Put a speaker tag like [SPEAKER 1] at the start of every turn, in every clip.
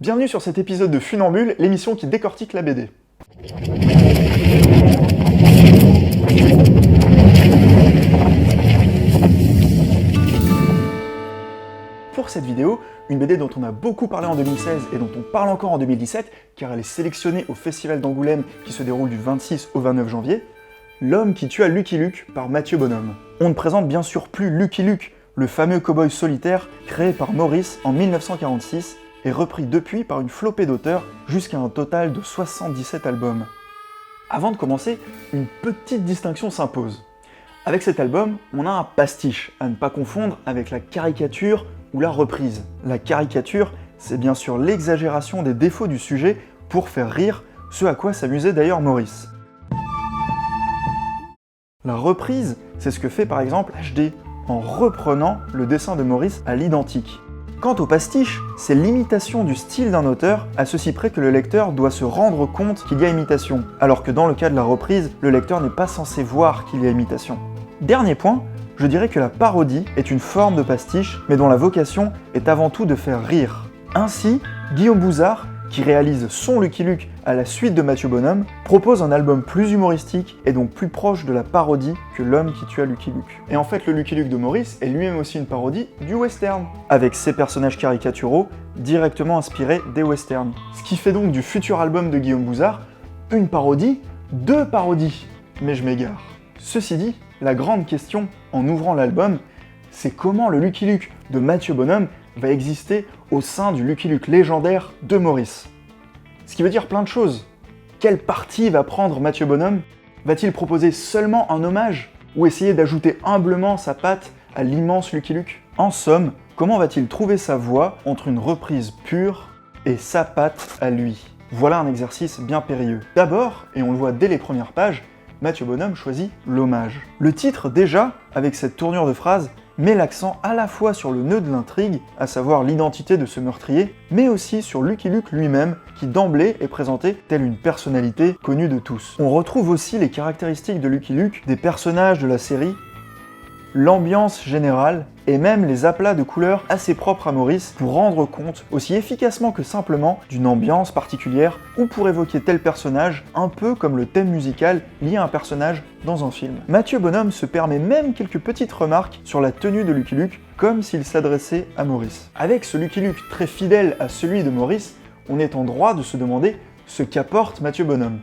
[SPEAKER 1] Bienvenue sur cet épisode de Funambule, l'émission qui décortique la BD. Pour cette vidéo, une BD dont on a beaucoup parlé en 2016 et dont on parle encore en 2017, car elle est sélectionnée au Festival d'Angoulême qui se déroule du 26 au 29 janvier, L'homme qui tua Lucky Luke par Mathieu Bonhomme. On ne présente bien sûr plus Lucky Luke, le fameux cow-boy solitaire créé par Maurice en 1946 et repris depuis par une flopée d'auteurs jusqu'à un total de 77 albums. Avant de commencer, une petite distinction s'impose. Avec cet album, on a un pastiche, à ne pas confondre avec la caricature ou la reprise. La caricature, c'est bien sûr l'exagération des défauts du sujet pour faire rire, ce à quoi s'amusait d'ailleurs Maurice. La reprise, c'est ce que fait par exemple HD, en reprenant le dessin de Maurice à l'identique. Quant au pastiche, c'est l'imitation du style d'un auteur, à ceci près que le lecteur doit se rendre compte qu'il y a imitation, alors que dans le cas de la reprise, le lecteur n'est pas censé voir qu'il y a imitation. Dernier point, je dirais que la parodie est une forme de pastiche, mais dont la vocation est avant tout de faire rire. Ainsi, Guillaume Bouzard, qui réalise son Lucky Luke à la suite de Mathieu Bonhomme, propose un album plus humoristique et donc plus proche de la parodie que L'homme qui tua Lucky Luke. Et en fait, le Lucky Luke de Maurice est lui-même aussi une parodie du western, avec ses personnages caricaturaux directement inspirés des westerns. Ce qui fait donc du futur album de Guillaume Bouzard une parodie de parodie. Mais je m'égare. Ceci dit, la grande question en ouvrant l'album, c'est comment le Lucky Luke de Mathieu Bonhomme va exister au sein du Lucky Luke légendaire de Maurice. Ce qui veut dire plein de choses. Quelle partie va prendre Mathieu Bonhomme? Va-t-il proposer seulement un hommage ou essayer d'ajouter humblement sa patte à l'immense Lucky Luke? En somme, comment va-t-il trouver sa voie entre une reprise pure et sa patte à lui? Voilà un exercice bien périlleux. D'abord, et on le voit dès les premières pages, Mathieu Bonhomme choisit l'hommage. Le titre, déjà, avec cette tournure de phrase, met l'accent à la fois sur le nœud de l'intrigue, à savoir l'identité de ce meurtrier, mais aussi sur Lucky Luke lui-même, qui d'emblée est présenté telle une personnalité connue de tous. On retrouve aussi les caractéristiques de Lucky Luke des personnages de la série, l'ambiance générale, et même les aplats de couleurs assez propres à Maurice pour rendre compte, aussi efficacement que simplement, d'une ambiance particulière ou pour évoquer tel personnage, un peu comme le thème musical lié à un personnage dans un film. Mathieu Bonhomme se permet même quelques petites remarques sur la tenue de Lucky Luke, comme s'il s'adressait à Maurice. Avec ce Lucky Luke très fidèle à celui de Maurice, on est en droit de se demander ce qu'apporte Mathieu Bonhomme.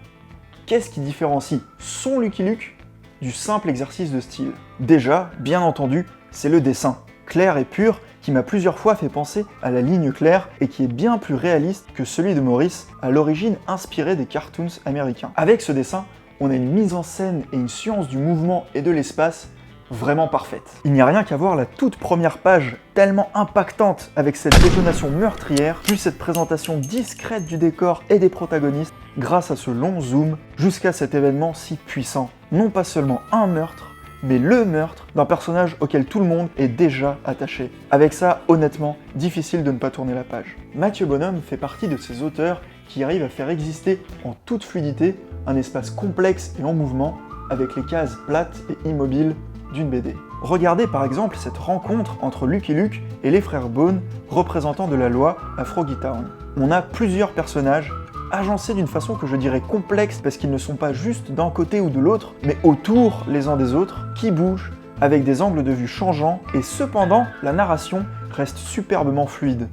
[SPEAKER 1] Qu'est-ce qui différencie son Lucky Luke du simple exercice de style? Déjà, bien entendu, c'est le dessin, clair et pur, qui m'a plusieurs fois fait penser à la ligne claire et qui est bien plus réaliste que celui de Maurice, à l'origine inspiré des cartoons américains. Avec ce dessin, on a une mise en scène et une science du mouvement et de l'espace vraiment parfaite. Il n'y a rien qu'à voir la toute première page, tellement impactante avec cette détonation meurtrière, puis cette présentation discrète du décor et des protagonistes grâce à ce long zoom jusqu'à cet événement si puissant. Non pas seulement un meurtre, mais le meurtre d'un personnage auquel tout le monde est déjà attaché. Avec ça, honnêtement, difficile de ne pas tourner la page. Mathieu Bonhomme fait partie de ces auteurs qui arrivent à faire exister en toute fluidité un espace complexe et en mouvement avec les cases plates et immobiles d'une BD. Regardez par exemple cette rencontre entre Lucky Luke et les frères Bone, représentants de la loi à Froggy Town. On a plusieurs personnages agencés d'une façon que je dirais complexe parce qu'ils ne sont pas juste d'un côté ou de l'autre, mais autour les uns des autres, qui bougent, avec des angles de vue changeants, et cependant la narration reste superbement fluide.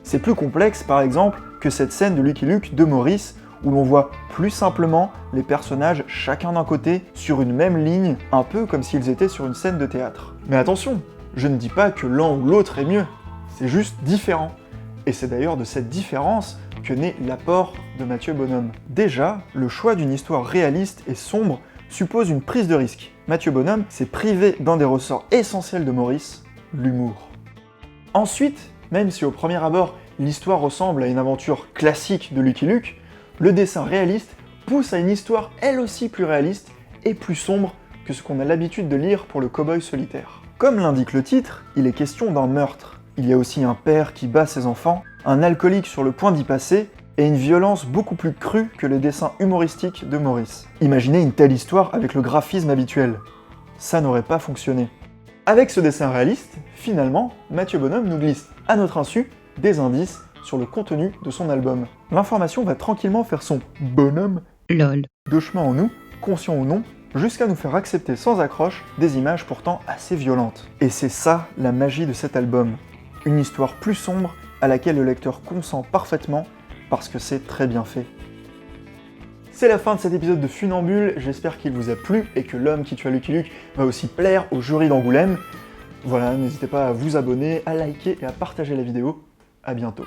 [SPEAKER 1] C'est plus complexe par exemple que cette scène de Lucky Luke de Maurice, où l'on voit plus simplement les personnages chacun d'un côté sur une même ligne, un peu comme s'ils étaient sur une scène de théâtre. Mais attention, je ne dis pas que l'un ou l'autre est mieux, c'est juste différent. Et c'est d'ailleurs de cette différence que naît l'apport de Mathieu Bonhomme. Déjà, le choix d'une histoire réaliste et sombre suppose une prise de risque. Mathieu Bonhomme s'est privé d'un des ressorts essentiels de Maurice, l'humour. Ensuite, même si au premier abord, l'histoire ressemble à une aventure classique de Lucky Luke, le dessin réaliste pousse à une histoire elle aussi plus réaliste et plus sombre que ce qu'on a l'habitude de lire pour le cow-boy solitaire. Comme l'indique le titre, il est question d'un meurtre. Il y a aussi un père qui bat ses enfants, un alcoolique sur le point d'y passer, et une violence beaucoup plus crue que les dessins humoristiques de Maurice. Imaginez une telle histoire avec le graphisme habituel. Ça n'aurait pas fonctionné. Avec ce dessin réaliste, finalement, Mathieu Bonhomme nous glisse, à notre insu, des indices sur le contenu de son album. L'information va tranquillement faire son bonhomme
[SPEAKER 2] lol,
[SPEAKER 1] de chemin en nous, conscient ou non, jusqu'à nous faire accepter sans accroche des images pourtant assez violentes. Et c'est ça la magie de cet album. Une histoire plus sombre à laquelle le lecteur consent parfaitement parce que c'est très bien fait. C'est la fin de cet épisode de Funambule, j'espère qu'il vous a plu et que L'homme qui tua Lucky Luke va aussi plaire au jury d'Angoulême. Voilà, n'hésitez pas à vous abonner, à liker et à partager la vidéo. À bientôt.